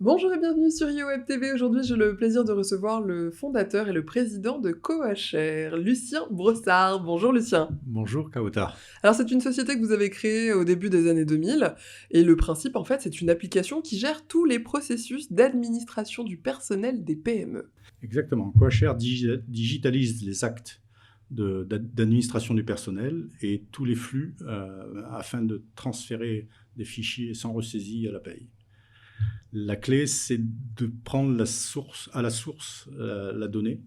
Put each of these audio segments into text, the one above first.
Bonjour et bienvenue sur YoWeb TV. Aujourd'hui, j'ai le plaisir de recevoir le fondateur et le président de Coachère, Lucien Brossard. Bonjour Lucien. Bonjour Kauta. Alors, c'est une société que vous avez créée au début des années 2000 et le principe, en fait, c'est une application qui gère tous les processus d'administration du personnel des PME. Exactement. Coachère digitalise les actes d'administration du personnel et tous les flux afin de transférer des fichiers sans ressaisie à la paye. La clé, c'est de prendre à la source la donnée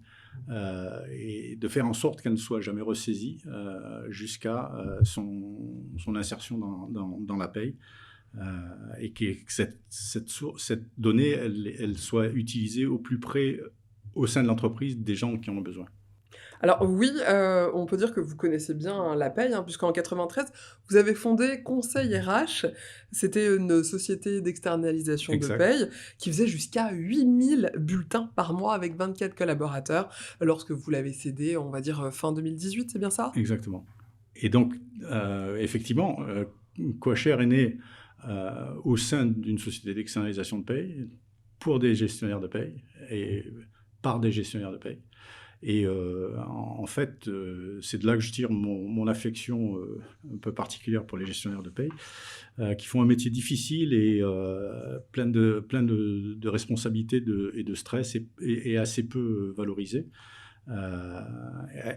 et de faire en sorte qu'elle ne soit jamais ressaisie jusqu'à son insertion dans la paye. Et que cette donnée, elle soit utilisée au plus près au sein de l'entreprise des gens qui en ont besoin. Alors oui, on peut dire que vous connaissez bien la paye, hein, puisqu'en 93, vous avez fondé Conseil RH. C'était une société d'externalisation de Exact, paye qui faisait jusqu'à 8 000 bulletins par mois avec 24 collaborateurs lorsque vous l'avez cédé, on va dire, fin 2018, c'est bien ça? exactement. Et donc, effectivement, Coachère est né au sein d'une société d'externalisation de paye pour des gestionnaires de paye et par des gestionnaires de paye. Et en fait, c'est de là que je tire mon affection un peu particulière pour les gestionnaires de paye, qui font un métier difficile et plein de responsabilités et de stress et assez peu valorisé. Euh,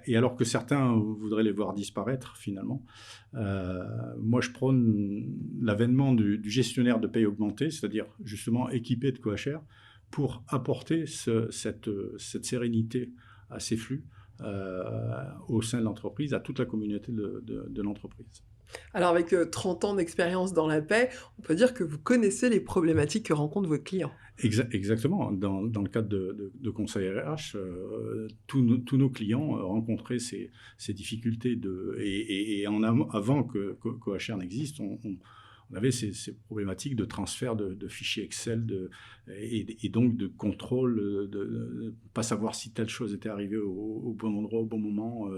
et alors que certains voudraient les voir disparaître finalement, moi je prône l'avènement du gestionnaire de paye augmenté, c'est-à-dire justement équipé de coachère pour apporter cette sérénité à ces flux au sein de l'entreprise, à toute la communauté de l'entreprise. Alors avec, 30 ans d'expérience dans la paie, on peut dire que vous connaissez les problématiques que rencontrent vos clients. Exactement. Dans le cadre de conseil RH, tous nos clients rencontraient ces difficultés avant que OHR n'existe, on avait ces problématiques de transfert de fichiers Excel et donc de contrôle, de ne pas savoir si telle chose était arrivée au bon endroit, au bon moment.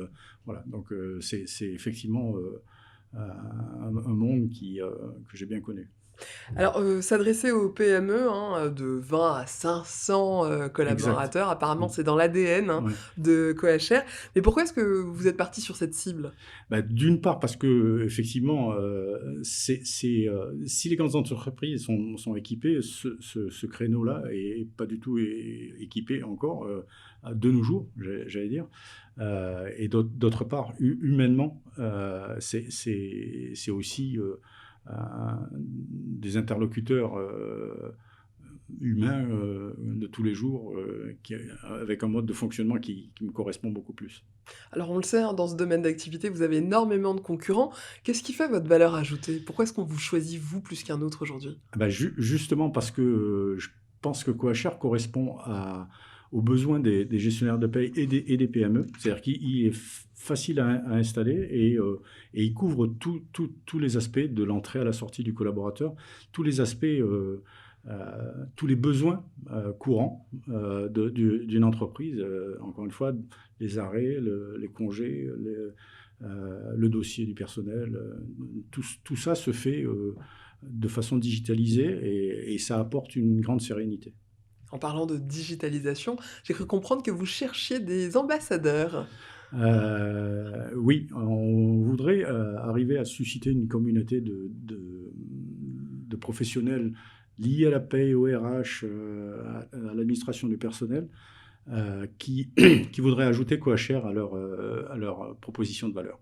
Voilà. Donc c'est effectivement un monde que j'ai bien connu. Alors, s'adresser aux PME, hein, de 20 à 500, Exact. collaborateurs, apparemment Mm. c'est dans l'ADN, hein, Ouais. de Coachère. Mais pourquoi est-ce que vous êtes parti sur cette cible? Bah, d'une part parce que effectivement, si les grandes entreprises sont équipées, ce créneau-là est pas du tout équipé encore de nos jours, j'allais dire. Et d'autre part, humainement, c'est aussi des interlocuteurs humains de tous les jours, avec un mode de fonctionnement qui me correspond beaucoup plus. Alors on le sait, hein, dans ce domaine d'activité, vous avez énormément de concurrents. Qu'est-ce qui fait votre valeur ajoutée? Pourquoi est-ce qu'on vous choisit, vous, plus qu'un autre aujourd'hui? Ah bah, justement parce que je pense que Coachère correspond aux besoins des gestionnaires de paye et des PME. C'est-à-dire qu'il est facile à installer et il couvre tous les aspects de l'entrée à la sortie du collaborateur, tous les aspects, tous les besoins courants d'une entreprise. Encore une fois, les arrêts, les congés, le dossier du personnel, tout ça se fait de façon digitalisée et ça apporte une grande sérénité. En parlant de digitalisation, j'ai cru comprendre que vous cherchiez des ambassadeurs. Oui, on voudrait arriver à susciter une communauté de professionnels liés à la paie, au RH, à l'administration du personnel, qui voudraient ajouter Coachère à leur proposition de valeur.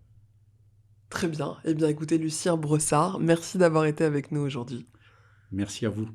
Très bien. Eh bien écoutez, Lucien Brossard, merci d'avoir été avec nous aujourd'hui. Merci à vous.